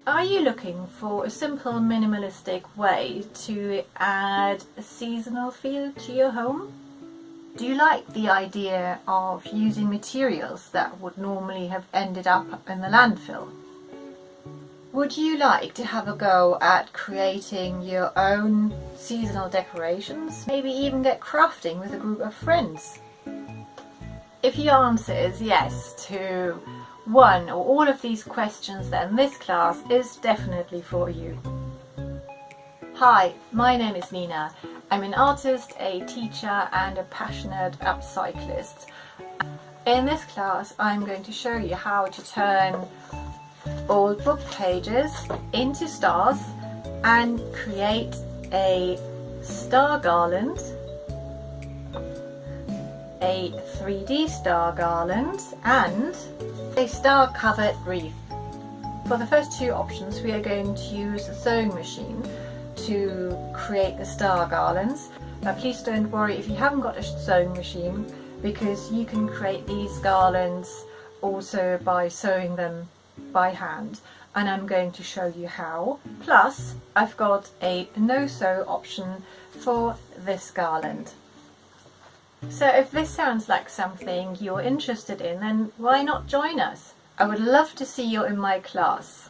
Are you looking for a simple minimalistic way to add a seasonal feel to your home? Do you like the idea of using materials that would normally have ended up in the landfill? Would you like to have a go at creating your own seasonal decorations? Maybe even get crafting with a group of friends? If your answer is yes to one or all of these questions, then this class is definitely for you. Hi, my name is Nina. I'm an artist, a teacher and a passionate upcyclist. In this class I'm going to show you how to turn old book pages into stars and create a star garland, a 3D star garland and a star covered wreath. For the first two options we are going to use a sewing machine to create the star garlands. Now please don't worry if you haven't got a sewing machine, because you can create these garlands also by sewing them by hand, and I'm going to show you how. Plus I've got a no-sew option for this garland. So if this sounds like something you're interested in, then why not join us? I would love to see you in my class.